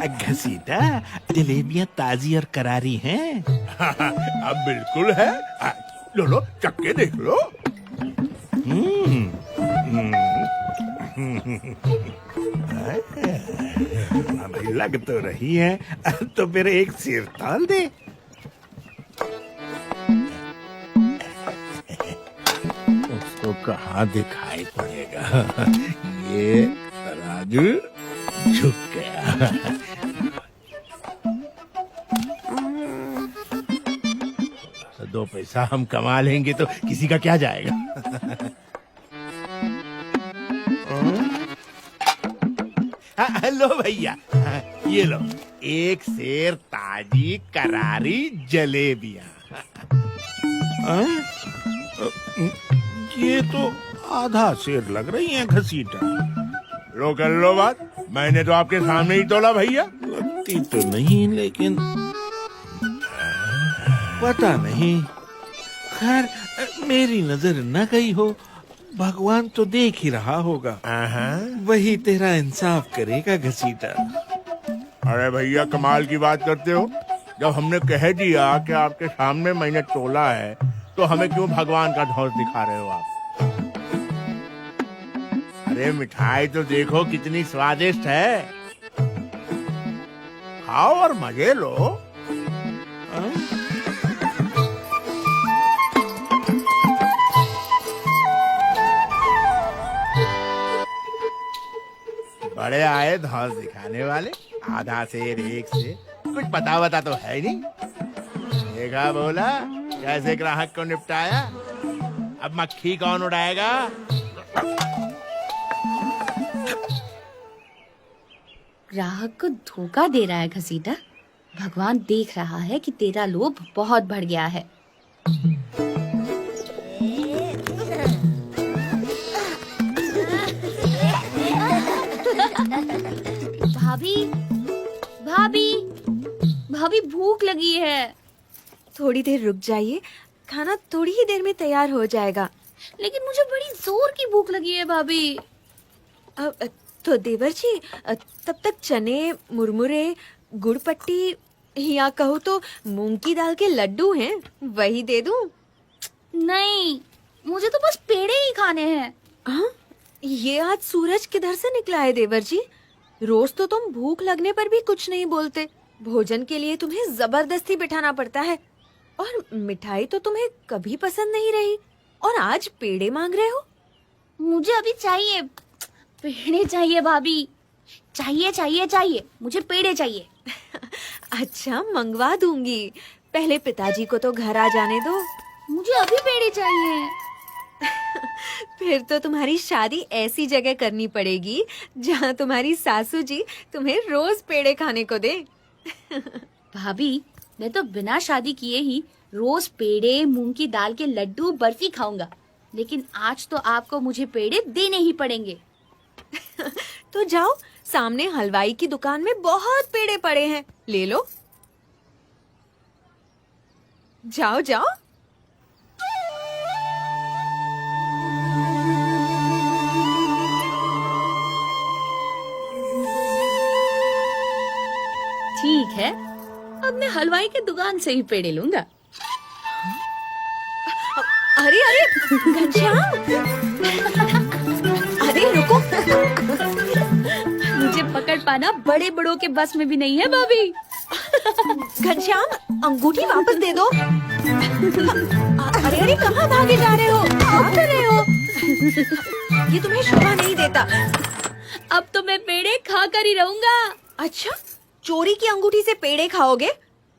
घसीटा, जलेबियां ताजी और करारी हैं। अब बिल्कुल है। लो लो, चक्के देख लो। भाई लग तो रही है, तो फिर एक सिर ताल दे। उसको कहाँ दिखाई पड़ेगा। ये तराजू झुक गया। दो पैसा हम कमा लेंगे तो किसी का क्या जाएगा। लो भैया, ये लो, एक सेर ताजी करारी जलेबियां। ये तो आधा सेर लग रही है घसीटा। लो कर लो बात, मैंने तो आपके सामने ही तोला भैया। लगती तो नहीं, लेकिन पता नहीं। खैर, मेरी नजर न गई हो, भगवान तो देख ही रहा होगा। वही तेरा इंसाफ करेगा घसीटा। अरे भैया, कमाल की बात करते हो। जब हमने कह दिया कि आपके सामने मैंने तोला है, तो हमें क्यों भगवान का धौंस दिखा रहे हो आप? अरे मिठाई तो देखो कितनी स्वादिष्ट है। खाओ और मजे लो। बड़े आए धौंस दिखाने वाले, आधा सेर एक से कुछ पता वता तो है नहीं। देखा बोला कैसे ग्राहक को निपटाया। अब मक्खी कौन उड़ाएगा? ग्राहक को धोखा दे रहा है घसीटा। भगवान देख रहा है कि तेरा लोभ बहुत बढ़ गया है। भाभी, भाभी, भाभी भूख लगी है। थोड़ी देर रुक जाइए, खाना थोड़ी ही देर में तैयार हो जाएगा। लेकिन मुझे बड़ी जोर की भूख लगी है भाभी। तो देवर जी, तब तक चने, मुरमुरे, गुड़ पट्टी या कहूँ तो मूंग की दाल के लड्डू हैं, वही दे दूं? नहीं, मुझे तो बस पेड़े ही खाने हैं। हाँ, ये आज सूरज किधर से निकला है देवर जी? रोज तो तुम भूख लगने पर भी कुछ नहीं बोलते। भोजन के लिए तुम्हें जबरदस्ती बिठाना पड़ता है, और मिठाई तो तुम्हें कभी पसंद नहीं रही, और आज पेड़े मांग रहे हो। मुझे अभी चाहिए, पेड़े चाहिए भाभी। चाहिए चाहिए चाहिए, मुझे पेड़े चाहिए। अच्छा, मंगवा दूंगी। पहले पिताजी को तो घर आ जाने दो। मुझे अभी पेड़े चाहिए। फिर तो तुम्हारी शादी ऐसी जगह करनी पड़ेगी जहाँ तुम्हारी सासू जी तुम्हें रोज पेड़े खाने को दे। भाभी, मैं तो बिना शादी किए ही रोज पेड़े, मूंग की दाल के लड्डू, बर्फी खाऊंगा, लेकिन आज तो आपको मुझे पेड़े देने ही पड़ेंगे। तो जाओ, सामने हलवाई की दुकान में बहुत पेड़े पड़े हैं, ले लो। जाओ जाओ। ठीक है, अब मैं हलवाई की दुकान से ही पेड़े लूंगा। अरे अरे घनश्याम, अरे रुको। मुझे पकड़ पाना बड़े बड़ों के बस में भी नहीं है भाभी। घनश्याम, अंगूठी वापस दे दो। अरे अरे, कहाँ भागे जा रहे हो? क्या कर रहे हो? ये तुम्हें शोभा नहीं देता। अब तो मैं पेड़े खा कर ही रहूंगा। अच्छा, चोरी की अंगूठी से पेड़े खाओगे?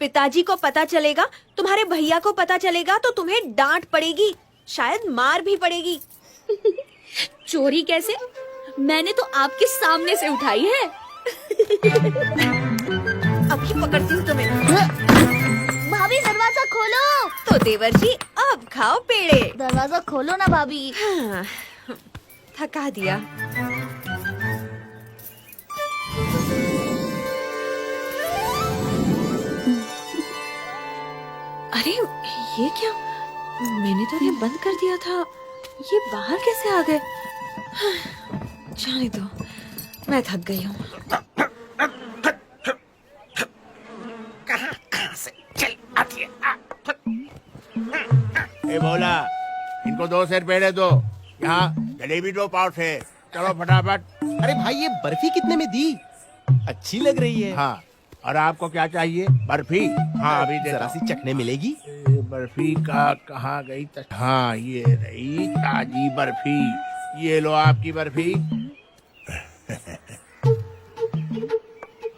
पिताजी को पता चलेगा, तुम्हारे भैया को पता चलेगा तो तुम्हें डांट पड़ेगी, शायद मार भी पड़ेगी। चोरी कैसे? मैंने तो आपके सामने से उठाई है। अभी पकड़ती हूँ तुम्हें। भाभी, दरवाजा खोलो। तो देवर जी, अब खाओ पेड़े। दरवाजा खोलो ना भाभी। हाँ, थका दिया। अरे ये क्या? मैंने तो ये बंद कर दिया था, ये बाहर कैसे आ गए? जाने दो, मैं थक गई हूँ। बोला, इनको 2 सेर पेड़े दो। यहाँ जलेबी 2 पाव थे। चलो फटाफट। अरे भाई ये बर्फी कितने में दी? अच्छी लग रही है। हाँ, और आपको क्या चाहिए? बर्फी? हाँ अभी दे जरा सी चखने मिलेगी? बर्फी का कहाँ गई? हाँ ये रही ताजी बर्फी। ये लो आपकी बर्फी।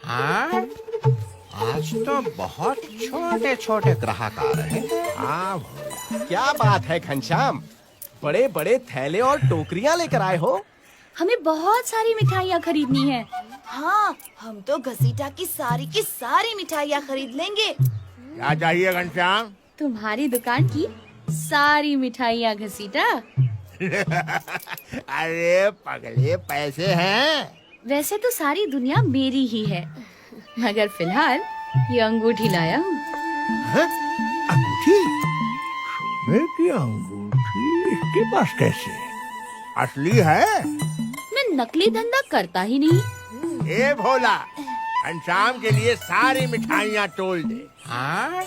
हाँ, आज तो बहुत छोटे छोटे ग्राहक आ रहे हैं। हाँ भोला। क्या बात है घनश्याम, बड़े बड़े थैले और टोकरियां लेकर आए हो। हमें बहुत सारी मिठाइयाँ खरीदनी है। हाँ, हम तो घसीटा की सारी मिठाइयाँ खरीद लेंगे। क्या चाहिए घनश्याम? तुम्हारी दुकान की सारी मिठाइयाँ घसीटा। अरे पगले, पैसे हैं? वैसे तो सारी दुनिया मेरी ही है, मगर फिलहाल ये अंगूठी लाया हूँ। अंगूठी? सोने की अंगूठी इसके पास कैसे? असली है? मैं नकली धंधा करता ही नहीं। ए भोला, घनश्याम के लिए सारी मिठाइयाँ तोल दे। हाँ,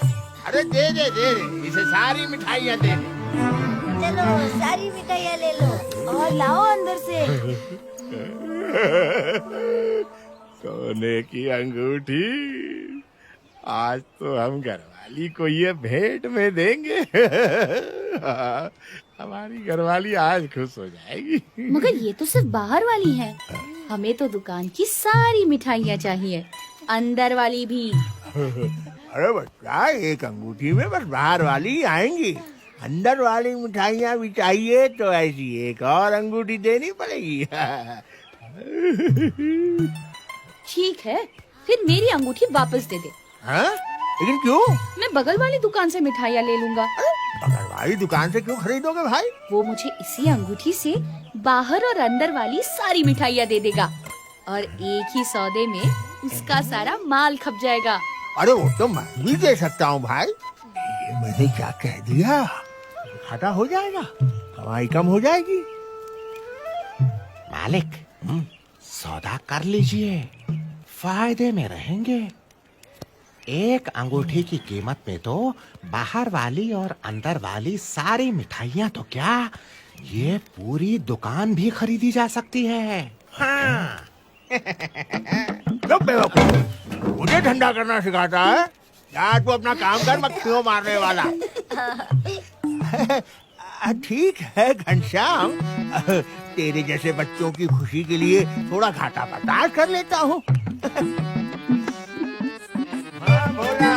अरे दे दे इसे सारी मिठाइयाँ दे दे। चलो सारी मिठाइयाँ ले लो और लाओ अंदर से। सोने की अंगूठी, आज तो हम घरवाली को ये भेंट में देंगे। हमारी घरवाली आज खुश हो जाएगी। मगर ये तो सिर्फ बाहर वाली है, हमें तो दुकान की सारी मिठाइयाँ चाहिए, अंदर वाली भी। अरे बच्चा, एक अंगूठी में बस बाहर वाली ही आएंगी। अंदर वाली मिठाइयाँ भी चाहिए तो ऐसी एक और अंगूठी देनी पड़ेगी। ठीक है, फिर मेरी अंगूठी वापस दे दे। हाँ? लेकिन क्यों? मैं बगल वाली दुकान से मिठाइयाँ ले लूंगा। बगल वाली दुकान से क्यों खरीदोगे भाई? वो मुझे इसी अंगूठी से बाहर और अंदर वाली सारी मिठाइयाँ दे देगा और एक ही सौदे में उसका सारा माल खप जाएगा। अरे वो तो मैं भी दे सकता हूँ भाई। ये मैंने क्या कह दिया? घाटा हो जाएगा, कमाई कम हो जाएगी। मालिक, सौदा कर लीजिए, फायदे में रहेंगे। एक अंगूठी की कीमत में तो बाहर वाली और अंदर वाली सारी मिठाइयाँ तो क्या, ये पूरी दुकान भी खरीदी जा सकती है। हाँ। चुप बेवकूफ, मुझे धंधा करना सिखाता है? या तू अपना काम कर, मक्खियों मारने वाला। ठीक है घनश्याम, तेरे जैसे बच्चों की खुशी के लिए थोड़ा घाटा बर्दाश्त कर लेता हूँ। हाँ, बोला।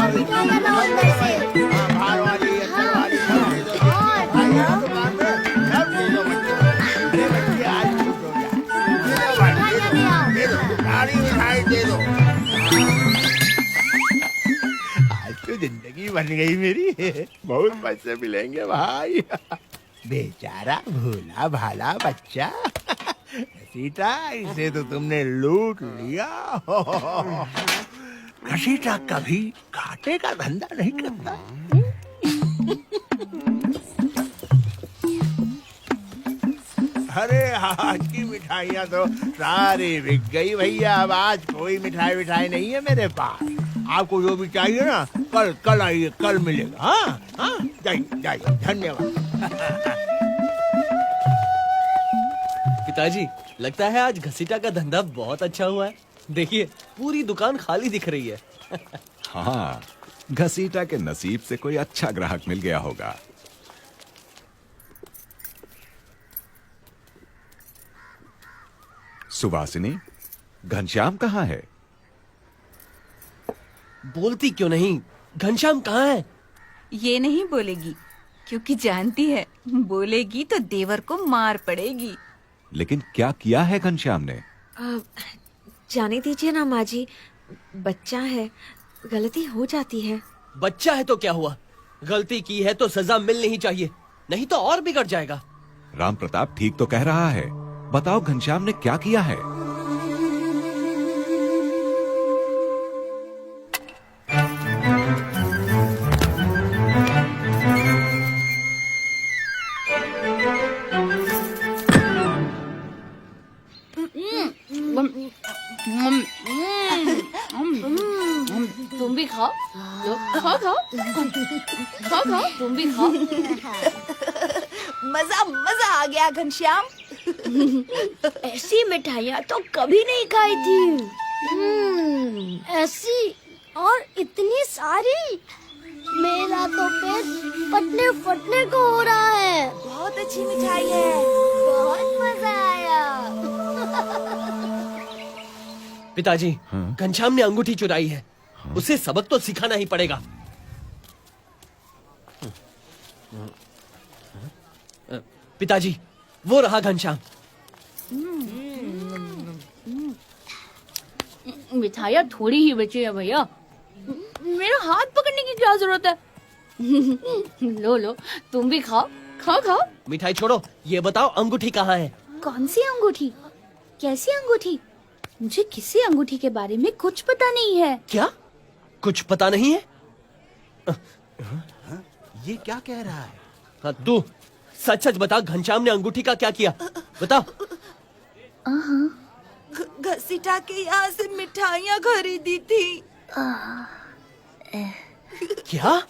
मिठाइयाँ लाओ अंदर से। हाँ, बाहर वाली, अंदर वाली, सब दे दो। और दुकान में सब दे दो बच्चों। अरे बच्चे आज खुश हो जाए। दे दो, सारी मिठाई दे दो। आज तो जिंदगी बन गई मेरी। बहुत पैसे मिलेंगे भाई। बेचारा भोला भाला बच्चा। घसीटा, इसे तो तुमने लूट लिया। घसीटा कभी घाटे का धंधा नहीं करता। अरे आज की मिठाइयाँ तो सारी बिक गई भैया। अब आज कोई मिठाई नहीं है मेरे पास। आपको जो भी चाहिए ना, कल आइए, कल मिलेगा। हाँ हाँ, जाइए, धन्यवाद। पिताजी, लगता है आज घसीटा का धंधा बहुत अच्छा हुआ है। देखिए, पूरी दुकान खाली दिख रही है। हाँ, घसीटा के नसीब से कोई अच्छा ग्राहक मिल गया होगा। सुवासिनी, घनश्याम कहाँ है? बोलती क्यों नहीं? घनश्याम कहाँ है? ये नहीं बोलेगी, क्योंकि जानती है बोलेगी तो देवर को मार पड़ेगी। लेकिन क्या किया है घनश्याम ने? जाने दीजिए ना माँ जी, बच्चा है, गलती हो जाती है। बच्चा है तो क्या हुआ? गलती की है तो सजा मिलनी ही चाहिए, नहीं तो और बिगड़ जाएगा। राम प्रताप ठीक तो कह रहा है। बताओ घनश्याम ने क्या किया है? तुम भी खाओ। लो, खाओ खाओ खाओ खाओ, तुम भी खाओ। मजा मजा आ गया घनश्याम। ऐसी मिठाइयाँ तो कभी नहीं खाई थी। ऐसी और इतनी सारी, मेरा तो पेट फटने फटने को हो रहा है। बहुत अच्छी मिठाई है। बहुत मजा आया। पिताजी, घनश्याम ने अंगूठी चुराई है। उसे सबक तो सिखाना ही पड़ेगा। पिताजी, वो रहा घनश्याम। मिठाइयाँ थोड़ी ही बची है भैया, मेरा हाथ पकड़ने की क्या जरूरत है। लो लो, तुम भी खाओ खाओ खाओ। मिठाई छोड़ो, ये बताओ अंगूठी कहाँ है? कौन सी अंगूठी? कैसी अंगूठी? मुझे किसी अंगूठी के बारे में कुछ पता नहीं है। क्या कुछ पता नहीं है? ये क्या कह रहा है? हाँ, तू सच सच बता, घनश्याम ने अंगूठी का क्या किया? बताओ। घसीटा के यहाँ से मिठाइयाँ खरीदी थी। क्या?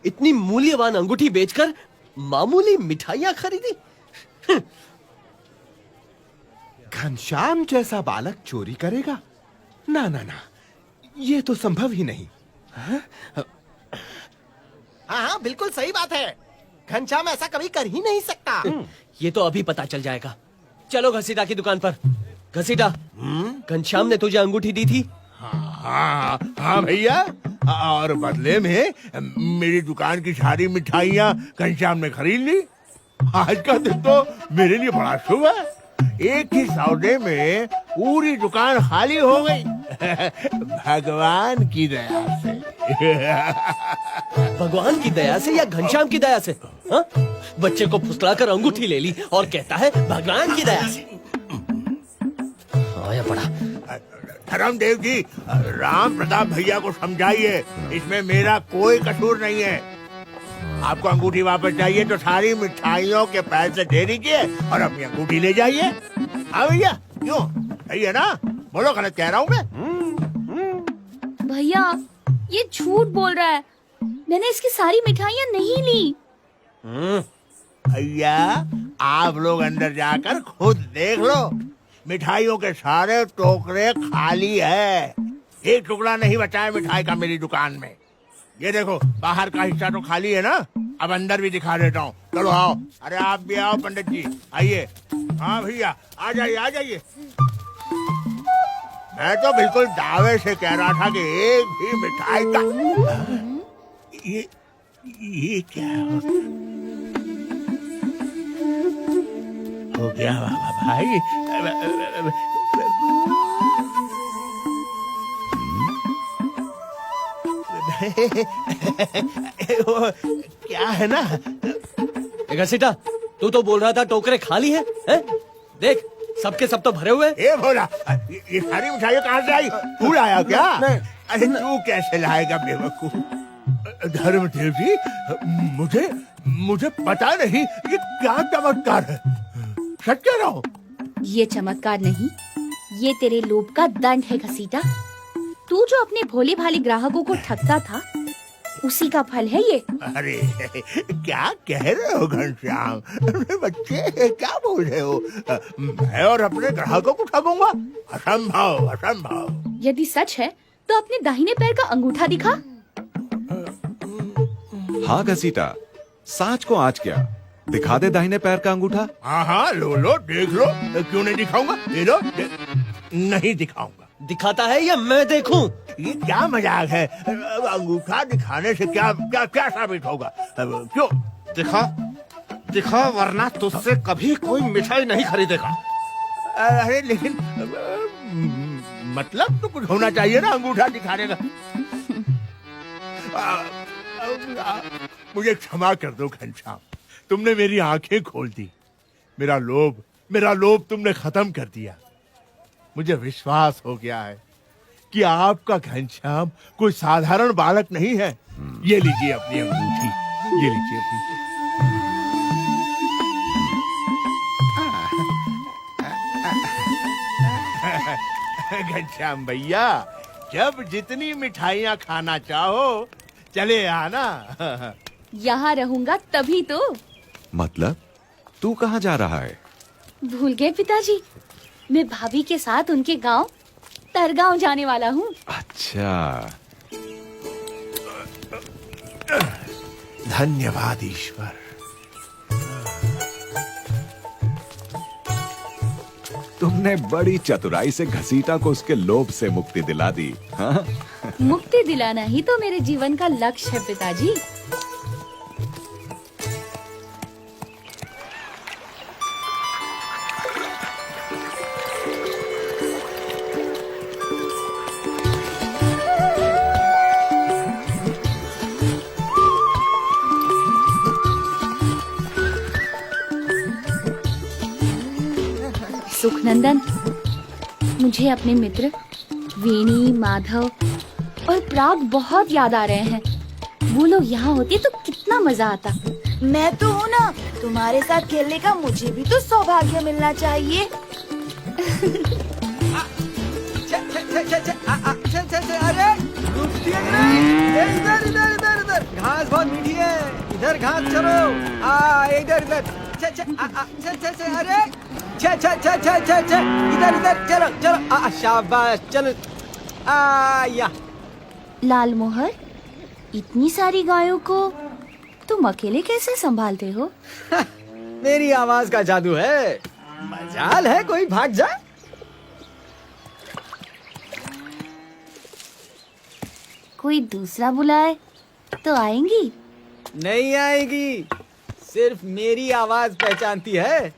इतनी मूल्यवान अंगूठी बेचकर मामूली मिठाइयाँ खरीदी? घनश्याम जैसा बालक चोरी करेगा? ना ना ना, ये तो संभव ही नहीं। हाँ, बिल्कुल सही बात है। घनश्याम ऐसा कभी कर ही नहीं सकता। ये तो अभी पता चल जाएगा। चलो घसीटा की दुकान पर। घसीटा, घनश्याम ने तुझे अंगूठी दी थी? हाँ हाँ भैया, और बदले में मेरी दुकान की सारी मिठाइयाँ घनश्याम ने खरीद ली। आज का दिन तो मेरे लिए बड़ा शुभ है। एक ही सौदे में पूरी दुकान खाली हो गई। भगवान की दया से। भगवान की दया से या घनश्याम की दया से? हाँ? बच्चे को फुसलाकर अंगूठी ले ली और कहता है भगवान की दया से। आया पड़ा। धर्मदेव जी, राम प्रताप भैया को समझाइए, इसमें मेरा कोई कसूर नहीं है। आपको अंगूठी वापस चाहिए तो सारी मिठाइयों के पैसे दे दीजिए और अपनी अंगूठी ले जाइए। हाँ भैया, क्यों? सही है ना? बोलो, गलत कह रहा हूँ मैं? भैया, ये झूठ बोल रहा है। मैंने इसकी सारी मिठाइयाँ नहीं ली। भैया, आप लोग अंदर जाकर खुद देख लो। मिठाइयों के सारे टोकरे खाली है। एक टुकड़ा नहीं बचा है मिठाई का मेरी दुकान में। ये देखो, बाहर का हिस्सा तो खाली है ना, अब अंदर भी दिखा देता हूँ। चलो आओ। अरे आप भी आओ पंडित जी, आइए। हाँ भैया, आ जाइए आ जाइए। मैं तो बिल्कुल दावे से कह रहा था कि एक भी मिठाई का ये क्या हो गया भाई? वो क्या है ना, घसीटा, तू तो बोल रहा था टोकरे खाली हैं? हैं? देख, सबके सब तो भरे हुए। ये बोला, ये सारी मिठाइयाँ कहाँ से आई? तू लाया क्या? अरे तू कैसे लाएगा बेवकूफ? धर्मदेव जी, मुझे पता नहीं ये क्या चमत्कार है। सच कह रहा हूँ। ये चमत्कार नहीं, ये तेरे लोभ का दंड है घसीटा। तू जो अपने भोले भाले ग्राहकों को ठगता था, उसी का फल है ये। अरे क्या कह रहे हो घनश्याम? अरे बच्चे, क्या बोल रहे हो? मैं और अपने ग्राहकों को ठगूंगा? असंभव असंभव। यदि सच है तो अपने दाहिने पैर का अंगूठा दिखा। हाँ घसीटा, सांच को आज क्या, दिखा दे दाहिने पैर का अंगूठा। हाँ हाँ, लो देख लो। क्यों नहीं दिखाऊंगा? ये लो। नहीं दिखाऊंगा। दिखाता है या मैं देखूं? ये क्या मजाक है? अंगूठा दिखाने से क्या क्या क्या साबित होगा? क्यों? दिखा, वरना तुझसे कभी कोई मिठाई नहीं खरीदेगा। अरे लेकिन मतलब तो कुछ होना चाहिए ना अंगूठा दिखाने का। मुझे क्षमा कर दो घनश्याम, तुमने मेरी आंखें खोल दी। मेरा लोभ तुमने खत्म कर दिया। मुझे विश्वास हो गया है कि आपका घनश्याम कोई साधारण बालक नहीं है। ये लीजिए अपनी अंगूठी, ये लीजिए अपनी। घनश्याम भैया, जब जितनी मिठाइयाँ खाना चाहो चले आना। यहाँ रहूंगा तभी तो। मतलब तू कहाँ जा रहा है? भूल गए पिताजी, मैं भाभी के साथ उनके गांव तरगांव जाने वाला हूँ। अच्छा, धन्यवाद ईश्वर। तुमने बड़ी चतुराई से घसीटा को उसके लोभ से मुक्ति दिला दी। हाँ? मुक्ति दिलाना ही तो मेरे जीवन का लक्ष्य है पिताजी। सुखनंदन, मुझे अपने मित्र वेणी, माधव और प्राग बहुत याद आ रहे हैं। वो लोग यहाँ होते तो कितना मजा आता। मैं तो हूँ ना, तुम्हारे साथ खेलने का मुझे भी तो सौभाग्य मिलना चाहिए। अरे इधर इधर इधर इधर, घास बहुत मीठी है, इधर घास चलो। इधर इधर, अरे इधर इधर चलो चलो। शाबाश, चलो। या लाल मोहर, इतनी सारी गायों को तुम अकेले कैसे संभालते हो? मेरी आवाज का जादू है, मजाल है कोई भाग जाए। कोई दूसरा बुलाए तो आएंगी? नहीं आएगी, सिर्फ मेरी आवाज पहचानती है।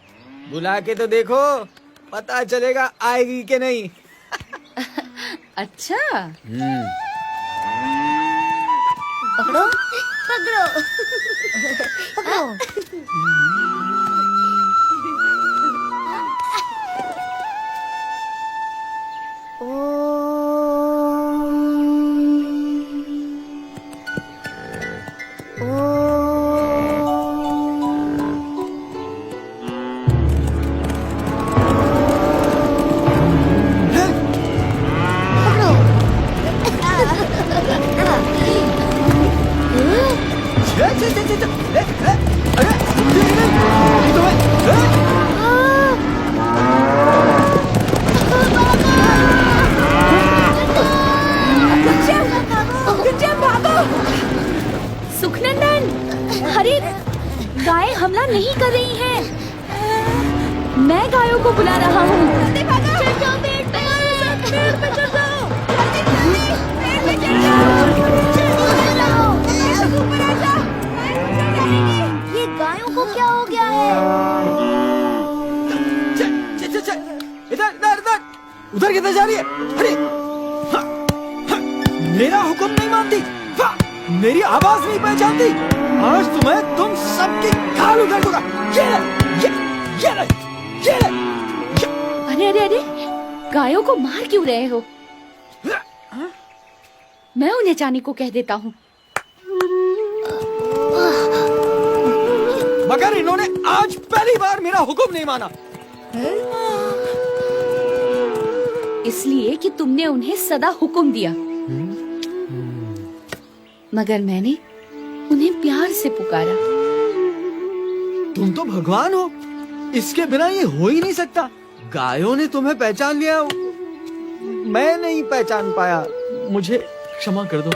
बुला के तो देखो, पता चलेगा आएगी कि नहीं। अच्छा। पकड़ो पकड़ो पकड़ो। सुखनंदन, अरे गाय हमला नहीं कर रही हैं। मैं गायों को बुला रहा हूँ। ये गायों को क्या हो गया है? इधर इधर इधर, उधर किधर जा रही है? अरे मेरा हुक्म नहीं मानती, मेरी आवाज नहीं पहचानती। आज तुम्हें तुम सबकी खाल उधर दूंगा। अरे अरे अरे, गायों को मार क्यों रहे हो? मैं उन्हें जाने को कह देता हूँ। मगर इन्होंने आज पहली बार मेरा हुक्म नहीं माना। इसलिए कि तुमने उन्हें सदा हुक्म दिया, मगर मैंने उन्हें प्यार से पुकारा। तुम तो भगवान हो, इसके बिना ये हो ही नहीं सकता। गायों ने तुम्हें पहचान लिया, मैं नहीं पहचान पाया। मुझे क्षमा कर दो।